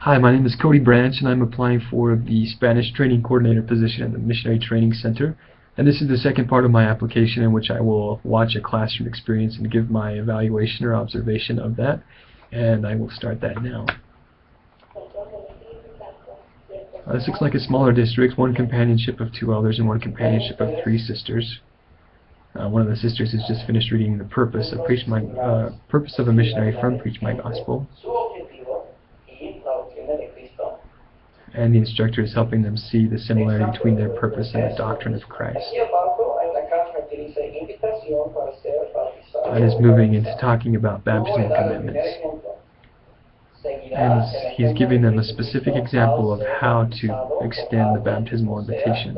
Hi, my name is Cody Branch, and I'm applying for the Spanish Training Coordinator position at the Missionary Training Center. And this is the second part of my application in which I will watch a classroom experience and give my evaluation or observation of that. And I will start that now. This looks like a smaller district, one companionship of 2 elders and one companionship of 3 sisters. One of the sisters has just finished reading the purpose of a missionary from Preach My Gospel. And the instructor is helping them see the similarity between their purpose and the doctrine of Christ. And is moving into talking about baptismal commitments. And he's giving them a specific example of how to extend the baptismal invitation.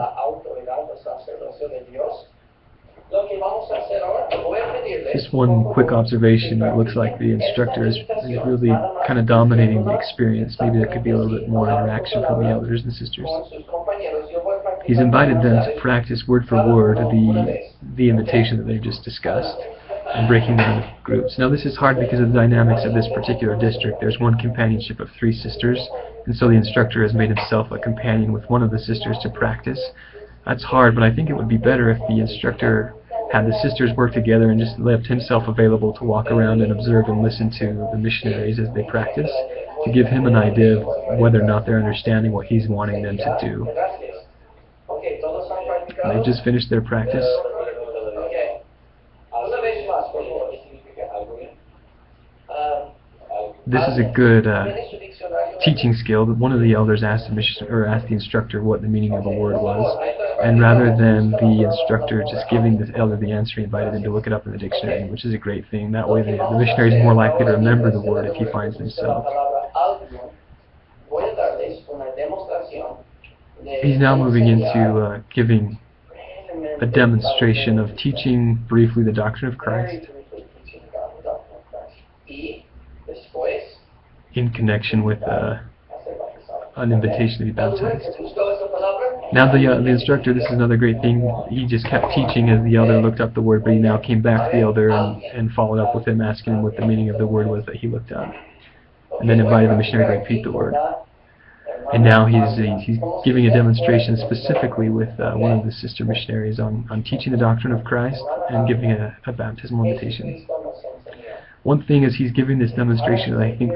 Just one quick observation, it looks like the instructor is really kind of dominating the experience. Maybe there could be a little bit more interaction from the elders and sisters. He's invited them to practice word for word the invitation that they've just discussed, and breaking them into groups. Now this is hard because of the dynamics of this particular district. There's one companionship of 3 sisters, and so the instructor has made himself a companion with one of the sisters to practice. That's hard, but I think it would be better if the instructor had the sisters work together and just left himself available to walk around and observe and listen to the missionaries as they practice, to give him an idea of whether or not they're understanding what he's wanting them to do. And they've just finished their practice. This is a good teaching skill. One of the elders asked the instructor what the meaning of a word was, and rather than the instructor just giving the elder the answer, he invited him to look it up in the dictionary, which is a great thing. That way the missionary is more likely to remember the word if he finds himself. He's now moving into giving a demonstration of teaching briefly the doctrine of Christ in connection with an invitation to be baptized. Now the instructor, this is another great thing, he just kept teaching as the elder looked up the word, but he now came back to the elder and followed up with him, asking him what the meaning of the word was that he looked up, and then invited the missionary to repeat the word. And now he's giving a demonstration specifically with one of the sister missionaries on teaching the doctrine of Christ and giving a baptismal invitation. One thing as he's giving this demonstration that I think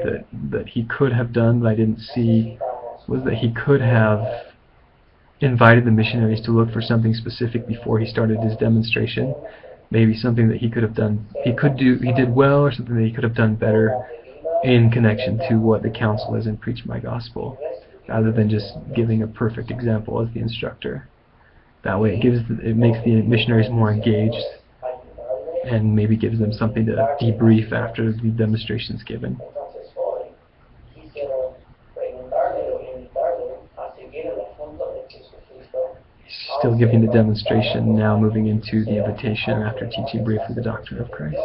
that he could have done, but I didn't see, was that he could have invited the missionaries to look for something specific before he started his demonstration. Maybe something that he could have done, he did well, or something that he could have done better in connection to what the counsel is in Preach My Gospel, rather than just giving a perfect example as the instructor. That way it makes the missionaries more engaged, and maybe gives them something to debrief after the demonstration is given. Still giving the demonstration, now moving into the invitation after teaching briefly the doctrine of Christ.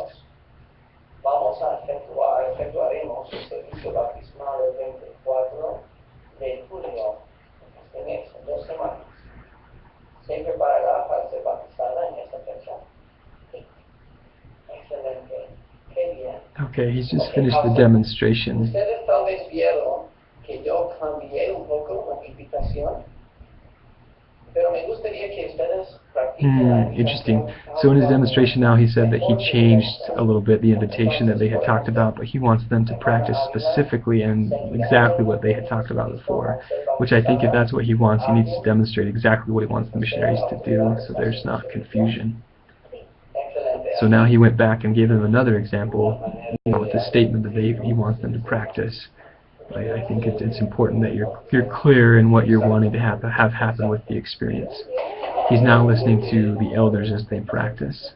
Okay, he's just finished the demonstration. Interesting. So in his demonstration now he said that he changed a little bit the invitation that they had talked about, but he wants them to practice specifically and exactly what they had talked about before, which I think if that's what he wants, he needs to demonstrate exactly what he wants the missionaries to do so there's not confusion. So now he went back and gave them another example with the statement that he wants them to practice. I think it's important that you're clear in what you're wanting to have happen with the experience. He's now listening to the elders as they practice.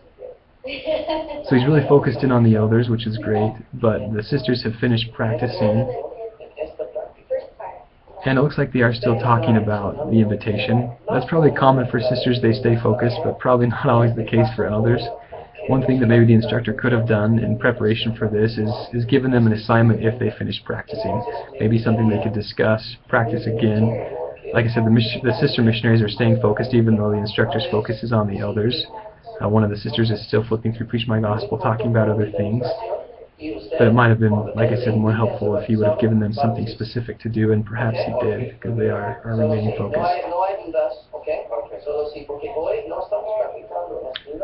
So he's really focused in on the elders, which is great, but the sisters have finished practicing. And it looks like they are still talking about the invitation. That's probably common for sisters, they stay focused, but probably not always the case for elders. One thing that maybe the instructor could have done in preparation for this is given them an assignment if they finish practicing. Maybe something they could discuss, practice again. Like I said, the sister missionaries are staying focused even though the instructor's focus is on the elders. One of the sisters is still flipping through Preach My Gospel, talking about other things. But it might have been, like I said, more helpful if he would have given them something specific to do, and perhaps he did, because they are remaining focused.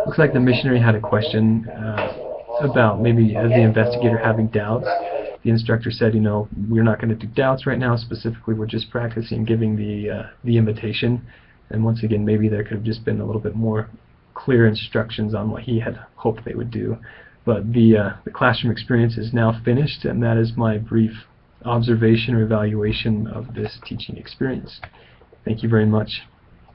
Looks like the missionary had a question about maybe as the investigator having doubts. The instructor said, you know, we're not going to do doubts right now. Specifically, we're just practicing giving the invitation. And once again, maybe there could have just been a little bit more clear instructions on what he had hoped they would do. But the classroom experience is now finished, and that is my brief observation or evaluation of this teaching experience. Thank you very much.